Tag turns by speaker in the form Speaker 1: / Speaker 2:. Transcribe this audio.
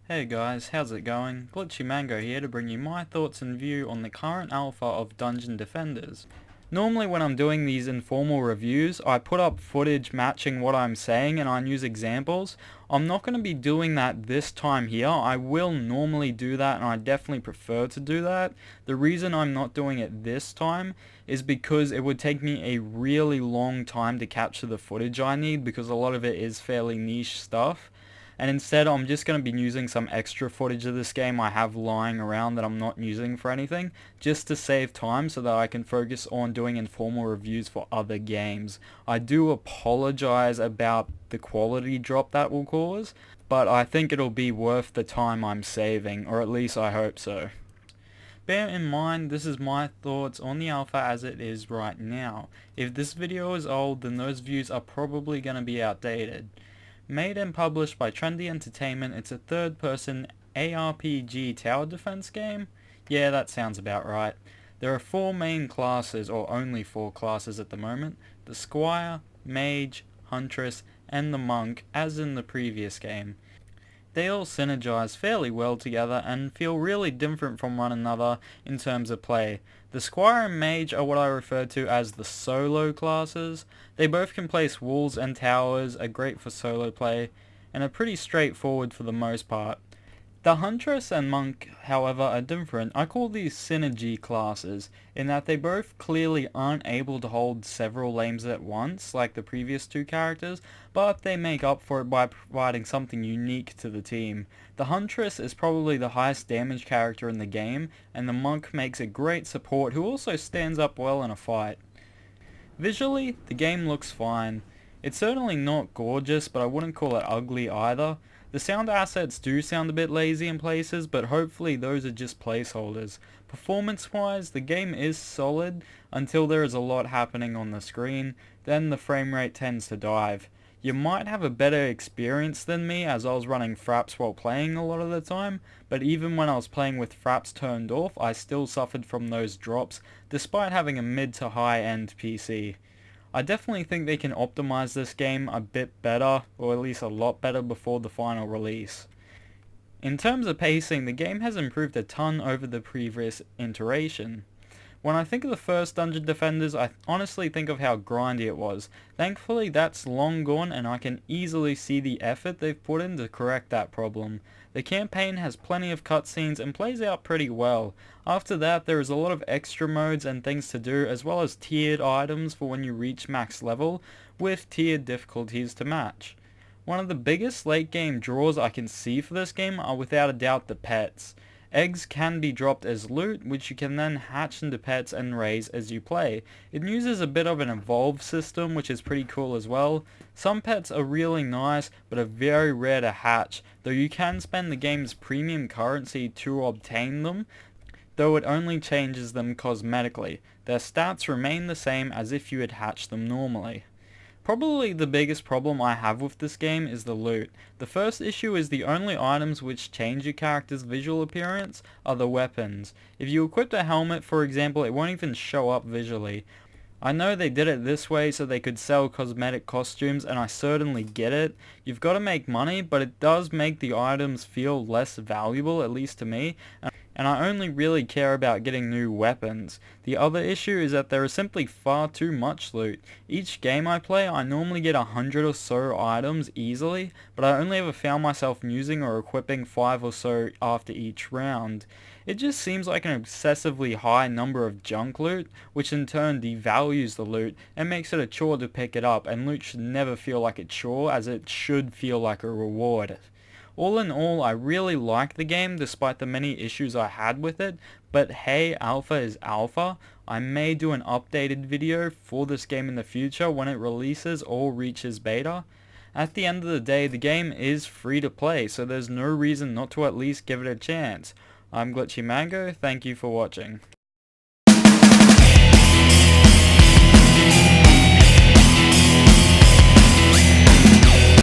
Speaker 1: Hey guys, how's it going? Glitchy Mango here to bring you my thoughts and view on the current alpha of Dungeon Defenders. Normally when I'm doing these informal reviews, I put up footage matching what I'm saying and I use examples. I'm not going to be doing that this time here. I will normally do that and I definitely prefer to do that. The reason I'm not doing it this time is because it would take me a really long time to capture the footage I need because a lot of it is fairly niche stuff. And instead I'm just going to be using some extra footage of this game I have lying around that I'm not using for anything, just to save time so that I can focus on doing informal reviews for other games. I do apologize about the quality drop that will cause, but I think it'll be worth the time I'm saving, or at least I hope so. Bear in mind, this is my thoughts on the alpha as it is right now. If this video is old, then those views are probably going to be outdated. Made and published by Trendy Entertainment, it's a third-person ARPG tower defense game? Yeah, that sounds about right. There are 4 main classes, or only 4 classes at the moment: the Squire, Mage, Huntress, and the Monk, as in the previous game. They all synergize fairly well together and feel really different from one another in terms of play. The Squire and Mage are what I refer to as the solo classes. They both can place walls and towers, are great for solo play, and are pretty straightforward for the most part. The Huntress and Monk, however, are different. I call these synergy classes, in that they both clearly aren't able to hold several lanes at once, like the previous 2 characters, but they make up for it by providing something unique to the team. The Huntress is probably the highest damage character in the game, and the Monk makes a great support who also stands up well in a fight. Visually, the game looks fine. It's certainly not gorgeous, but I wouldn't call it ugly either. The sound assets do sound a bit lazy in places, but hopefully those are just placeholders. Performance-wise, the game is solid until there is a lot happening on the screen, then the frame rate tends to dive. You might have a better experience than me as I was running fraps while playing a lot of the time, but even when I was playing with fraps turned off, I still suffered from those drops, despite having a mid to high end PC. I definitely think they can optimize this game a bit better, or at least a lot better before the final release. In terms of pacing, the game has improved a ton over the previous iteration. When I think of the first Dungeon Defenders, I honestly think of how grindy it was. Thankfully that's long gone and I can easily see the effort they've put in to correct that problem. The campaign has plenty of cutscenes and plays out pretty well. After that there is a lot of extra modes and things to do, as well as tiered items for when you reach max level, with tiered difficulties to match. One of the biggest late game draws I can see for this game are without a doubt the pets. Eggs can be dropped as loot, which you can then hatch into pets and raise as you play. It uses a bit of an evolve system, which is pretty cool as well. Some pets are really nice, but are very rare to hatch, though you can spend the game's premium currency to obtain them, though it only changes them cosmetically. Their stats remain the same as if you had hatched them normally. Probably the biggest problem I have with this game is the loot. The first issue is the only items which change your character's visual appearance are the weapons. If you equip a helmet, for example, it won't even show up visually. I know they did it this way so they could sell cosmetic costumes, and I certainly get it. You've got to make money, but it does make the items feel less valuable, at least to me, and I only really care about getting new weapons. The other issue is that there is simply far too much loot. Each game I play, I normally get 100 or so items easily, but I only ever found myself using or equipping 5 or so after each round. It just seems like an excessively high number of junk loot, which in turn devalues the loot and makes it a chore to pick it up, and loot should never feel like a chore, as it should feel like a reward. All in all, I really like the game despite the many issues I had with it, but hey, alpha is alpha. I may do an updated video for this game in the future when it releases or reaches beta. At the end of the day, the game is free to play, so there's no reason not to at least give it a chance. I'm Glitchy Mango, thank you for watching.